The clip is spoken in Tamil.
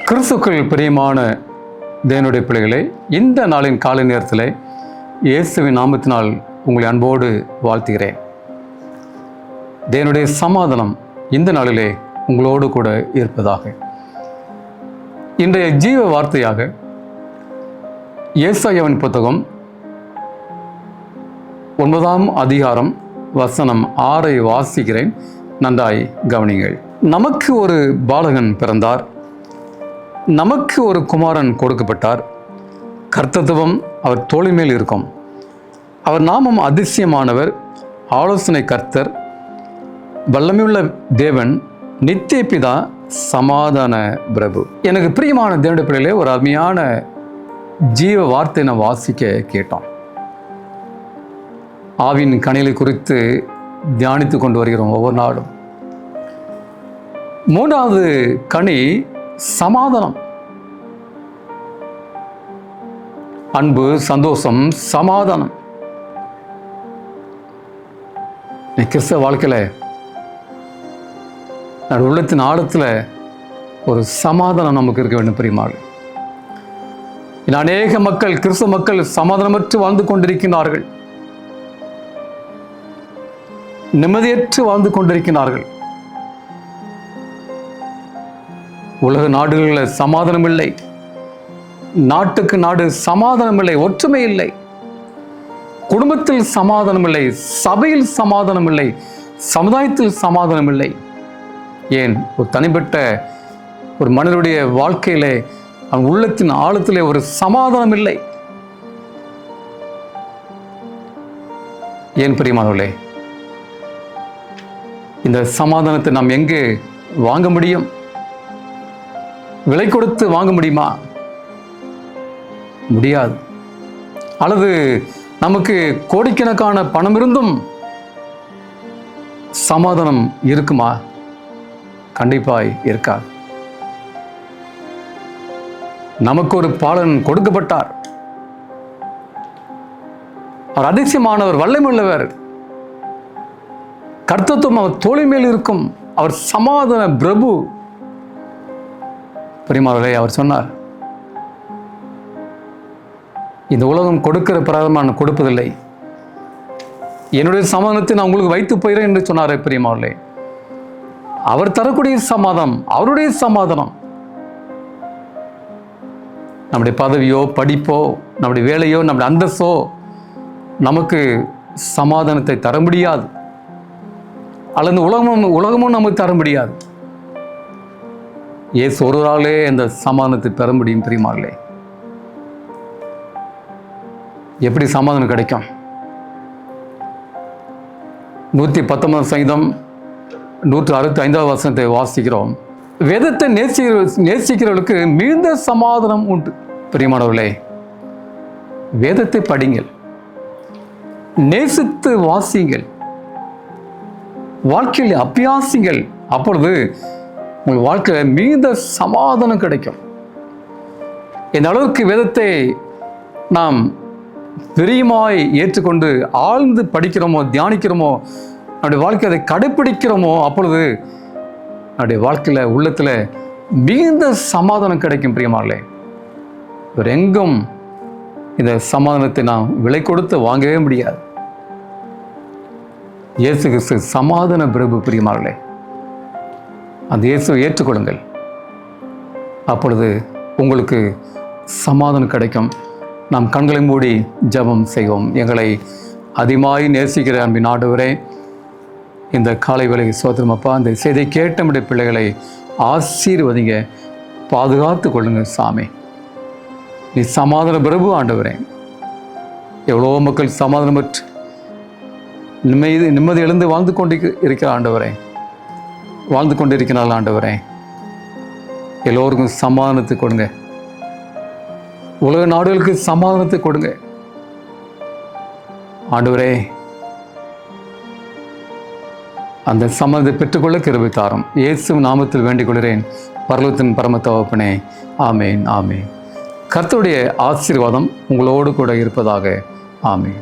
கிறிஸ்துக்கள் பிரியமான தேவனுடைய பிள்ளைகளே, இந்த நாளின் காலை நேரத்தில் இயேசுவின் நாமத்தினால் உங்களை அன்போடு வாழ்த்துகிறேன். தேவனுடைய சமாதானம் இந்த நாளிலே உங்களோடு கூட இருப்பதாக. இன்றைய ஜீவ வார்த்தையாக ஏசாயாவின் புத்தகம் 9ஆம் அதிகாரம் வசனம் 6 வாசிக்கிறேன். நன்றாய் கவனிங்கள். நமக்கு ஒரு பாலகன் பிறந்தார், நமக்கு ஒரு குமாரன் கொடுக்கப்பட்டார், கர்த்தத்துவம் அவர் தோளின் மேல் இருக்கும். அவர் நாமம் அதிசயமானவர், ஆலோசனை கர்த்தர், வல்லமையுள்ள தேவன், நித்திய பிதா, சமாதான பிரபு. எனக்கு பிரியமான தேவனுடைய பிள்ளைகளே, ஒரு அருமையான ஜீவ வார்த்தை நான் வாசிக்க கேட்டோம். ஆவின் கனிகளை குறித்து தியானித்து கொண்டு வருகிறோம் ஒவ்வொரு நாளும். 3வது கனி சமாதானம். அன்பு, சந்தோஷம், சமாதானம். கிறிஸ்தவ வாழ்க்கையில் உள்ளத்தின் ஆழத்தில் ஒரு சமாதானம் நமக்கு இருக்க வேண்டும் பிரியமாள். அநேக மக்கள், கிறிஸ்தவ மக்கள் சமாதானமற்று வாழ்ந்து கொண்டிருக்கிறார்கள், நிம்மதியற்று வாழ்ந்து கொண்டிருக்கிறார்கள். உலக நாடுகளில் சமாதானம் இல்லை, நாட்டுக்கு நாடு சமாதானம் இல்லை, ஒற்றுமை இல்லை, குடும்பத்தில் சமாதானம் இல்லை, சபையில் சமாதானம் இல்லை, சமுதாயத்தில் சமாதானம் இல்லை. ஏன், ஒரு தனிப்பட்ட ஒரு மனிதனுடைய வாழ்க்கையிலே, அவன் உள்ளத்தின் ஆழத்திலே ஒரு சமாதானம் இல்லை. ஏன் பிரியமானவர்களே, இந்த சமாதானத்தை நாம் எங்கே வாங்க முடியும்? விலை கொடுத்து வாங்க முடியுமா? முடியாது. அல்லது நமக்கு கோடிக்கணக்கான பணம் இருந்தும் சமாதானம் இருக்குமா? கண்டிப்பாய் இருக்காது. நமக்கு ஒரு பாலன் கொடுக்கப்பட்டார், அவர் அதிசயமானவர், வல்லமையுள்ளவர், கர்த்தத்துவம் அவர் தோளின் மேல் இருக்கும், அவர் சமாதான பிரபு. பிரியமானவர்களே, அவர் சொன்னார், இந்த உலகம் கொடுக்கிற பிரகாரம் நான் கொடுப்பதில்லை, என்னுடைய சமாதானத்தை நான் உங்களுக்கு வைத்து போகிறேன் என்று சொன்னார். பிரியமானவர்களே, அவர் தரக்கூடிய சமாதானம் அவருடைய சமாதானம். நம்முடைய பதவியோ, படிப்போ, நம்முடைய வேலையோ, நம்முடைய அந்தஸ்தோ நமக்கு சமாதானத்தை தர முடியாது. அல்லது உலகமும் நமக்கு தர முடியாது. இயேசு ஒருவராலே அந்த சமாதானத்தை பெற முடியும். பிரியமானவர்களே, எப்படி சமாதானம் கிடைக்கும்? 119 சங்கீதம் 165வது வசனத்தை வாசிக்கிறோம். வேதத்தை நேசிக்கிறவர்களுக்கு மிகுந்த சமாதானம் உண்டு. பிரியமானவர்களே, வேதத்தை படிங்கள், நேசித்து வாசிங்கள், வாழ்க்கையில் அபியாசிங்கள். அப்பொழுது உங்கள் வாழ்க்கையில் மிகுந்த சமாதானம் கிடைக்கும். இந்த அளவுக்கு வேதத்தை நாம் பிரியமாய் ஏற்றுக்கொண்டு ஆழ்ந்து படிக்கிறோமோ, தியானிக்கிறோமோ, நம்முடைய வாழ்க்கை அதை கடைப்பிடிக்கிறோமோ, அப்பொழுது நம்முடைய வாழ்க்கையில் உள்ளத்தில் மிகுந்த சமாதானம் கிடைக்கும். பிரியமானவர்களே, வேறு எங்கும் இந்த சமாதானத்தை நாம் விலை கொடுத்து வாங்கவே முடியாது. இயேசு கிறிஸ்து சமாதான பிரபு. பிரியமானவர்களே, அந்த இயேசுவை ஏற்றுக்கொள்ளுங்கள், அப்பொழுது உங்களுக்கு சமாதானம் கிடைக்கும். நாம் கண்களை மூடி ஜெபம் செய்வோம். எங்களை அதிகமாய் நேசிக்கிற அன்பின் ஆண்டவரே, இந்த காலை வேளை சோதரமப்பா, இந்த செய்தியை கேட்ட நம்முடைய பிள்ளைகளை ஆசீர்வதிங்க, பாதுகாத்து கொள்ளுங்க சாமி. நீ சமாதான பிரபு ஆண்டவரே. எவ்வளோ மக்கள் சமாதானமற்று நிம்மதி எழுந்து வாழ்ந்து கொண்டு இருக்கிற ஆண்டவரே, வாழ்ந்து கொண்டிருக்கிறாள் ஆண்டவரே. எல்லோருக்கும் சமாதானத்தை கொடுங்க, உலக நாடுகளுக்கு சமாதானத்தை கொடுங்க ஆண்டவரே. அந்த சமாதானத்தை பெற்றுக்கொள்ள கிருபை தாரும். இயேசு நாமத்தில் வேண்டிக் கொள்கிறேன், பரலோகத்தின் பரம தகப்பனே. ஆமேன், ஆமேன். கர்த்தருடைய ஆசீர்வாதம் உங்களோடு கூட இருப்பதாக. ஆமேன்.